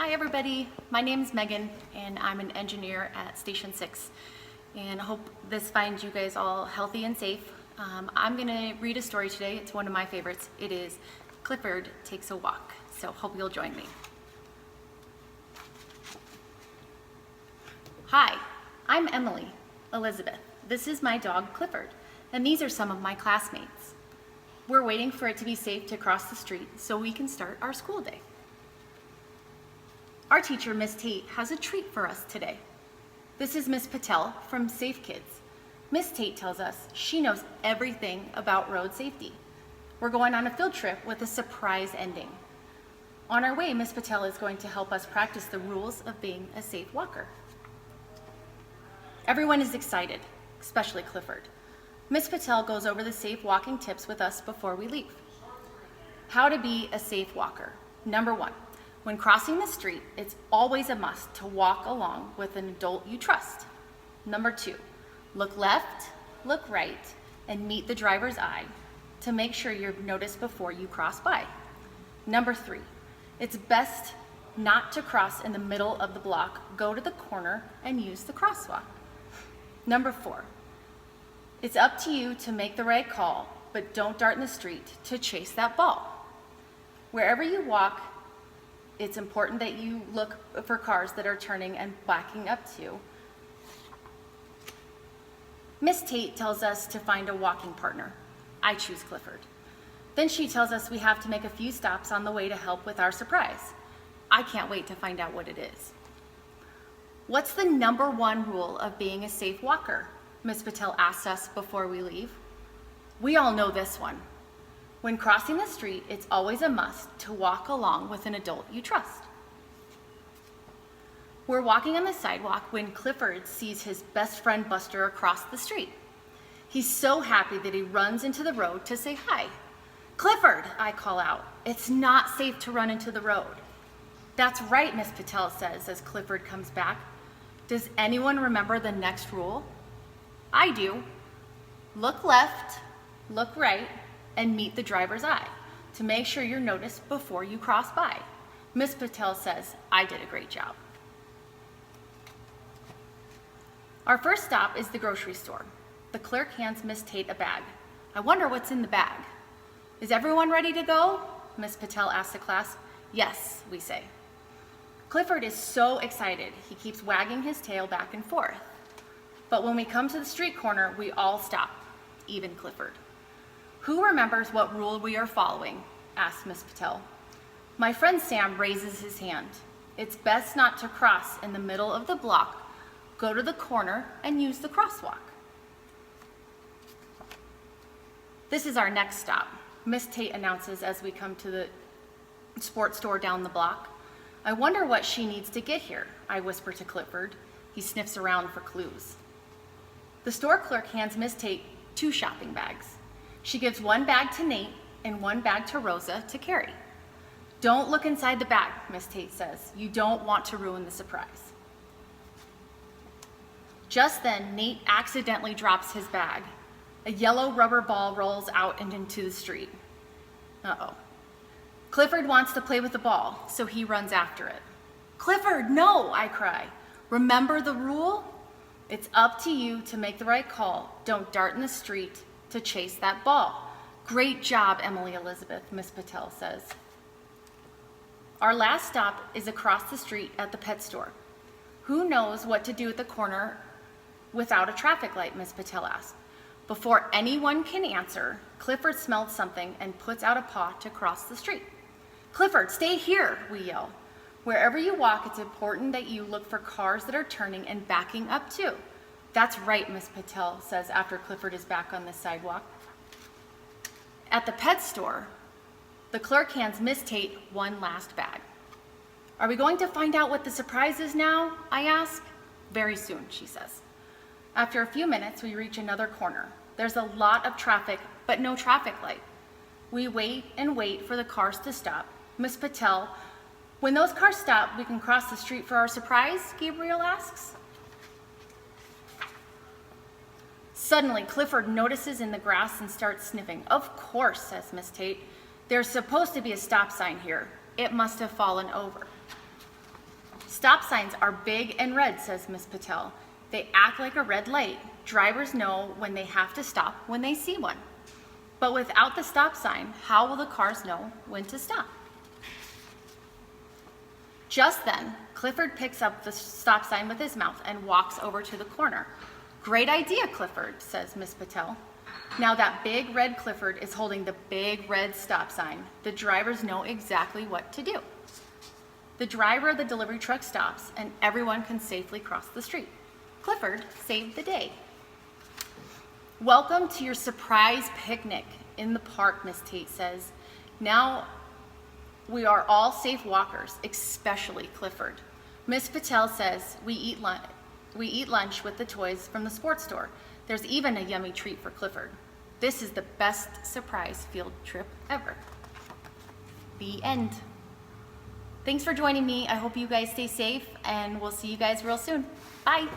Hi everybody, my name is Megan and I'm an engineer at Station 6 and I hope this finds you guys all healthy and safe. I'm going to read a story today. It's one of my favorites. It is Clifford Takes a Walk, so hope you'll join me. Hi, I'm Emily Elizabeth. This is my dog Clifford and these are some of my classmates. We're waiting for it to be safe to cross the street so we can start our school day. Our teacher, Miss Tate, has a treat for us today. This is Miss Patel from Safe Kids. Miss Tate tells us she knows everything about road safety. We're going on a field trip with a surprise ending. On our way, Miss Patel is going to help us practice the rules of being a safe walker. Everyone is excited, especially Clifford. Miss Patel goes over the safe walking tips with us before we leave. How to be a safe walker. Number 1. When crossing the street, it's always a must to walk along with an adult you trust. Number 2, look left, look right, and meet the driver's eye to make sure you're noticed before you cross by. Number 3, it's best not to cross in the middle of the block. Go to the corner and use the crosswalk. Number 4, it's up to you to make the right call, but don't dart in the street to chase that ball. Wherever you walk, it's important that you look for cars that are turning and backing up to you. Miss Tate tells us to find a walking partner. I choose Clifford. Then she tells us we have to make a few stops on the way to help with our surprise. I can't wait to find out what it is. What's the number 1 rule of being a safe walker? Miss Patel asks us before we leave. We all know this one. When crossing the street, it's always a must to walk along with an adult you trust. We're walking on the sidewalk when Clifford sees his best friend Buster across the street. He's so happy that he runs into the road to say hi. Clifford, I call out. It's not safe to run into the road. That's right, Miss Patel says as Clifford comes back. Does anyone remember the next rule? I do. Look left, look right, and meet the driver's eye to make sure you're noticed before you cross by. Miss Patel says, I did a great job. Our first stop is the grocery store. The clerk hands Miss Tate a bag. I wonder what's in the bag. Is everyone ready to go? Miss Patel asks the class. Yes, we say. Clifford is so excited, he keeps wagging his tail back and forth. But when we come to the street corner, we all stop, even Clifford. Who remembers what rule we are following? Asks Miss Patel. My friend Sam raises his hand. It's best not to cross in the middle of the block. Go to the corner and use the crosswalk. This is our next stop, Miss Tate announces as we come to the sports store down the block. I wonder what she needs to get here, I whisper to Clifford. He sniffs around for clues. The store clerk hands Miss Tate 2 shopping bags. She gives 1 bag to Nate and 1 bag to Rosa to carry. Don't look inside the bag, Miss Tate says. You don't want to ruin the surprise. Just then, Nate accidentally drops his bag. A yellow rubber ball rolls out and into the street. Uh-oh. Clifford wants to play with the ball, so he runs after it. Clifford, no, I cry. Remember the rule? It's up to you to make the right call. Don't dart in the street to chase that ball. Great job, Emily Elizabeth, Miss Patel says. Our last stop is across the street at the pet store. Who knows what to do at the corner without a traffic light, Miss Patel asks. Before anyone can answer, Clifford smells something and puts out a paw to cross the street. Clifford, stay here, we yell. Wherever you walk, it's important that you look for cars that are turning and backing up too. That's right, Miss Patel says after Clifford is back on the sidewalk. At the pet store, the clerk hands Miss Tate 1 last bag. Are we going to find out what the surprise is now? I ask. Very soon, she says. After a few minutes, we reach another corner. There's a lot of traffic, but no traffic light. We wait and wait for the cars to stop. Miss Patel, when those cars stop, we can cross the street for our surprise? Gabriel asks. Suddenly, Clifford notices in the grass and starts sniffing. Of course, says Miss Tate. There's supposed to be a stop sign here. It must have fallen over. stop signs are big and red, says Miss Patel. They act like a red light. Drivers know when they have to stop when they see one. But without the stop sign, how will the cars know when to stop? Just then, Clifford picks up the stop sign with his mouth and walks over to the corner. Great idea, Clifford, says Miss Patel. Now that big red Clifford is holding the big red stop sign, the drivers know exactly what to do. The driver of the delivery truck stops and everyone can safely cross the street. Clifford saved the day. Welcome to your surprise picnic in the park, Miss Tate says. Now we are all safe walkers, especially Clifford. Miss Patel says we eat lunch with the toys from the sports store. There's even a yummy treat for Clifford. This is the best surprise field trip ever. The end. Thanks for joining me. I hope you guys stay safe, and we'll see you guys real soon. Bye.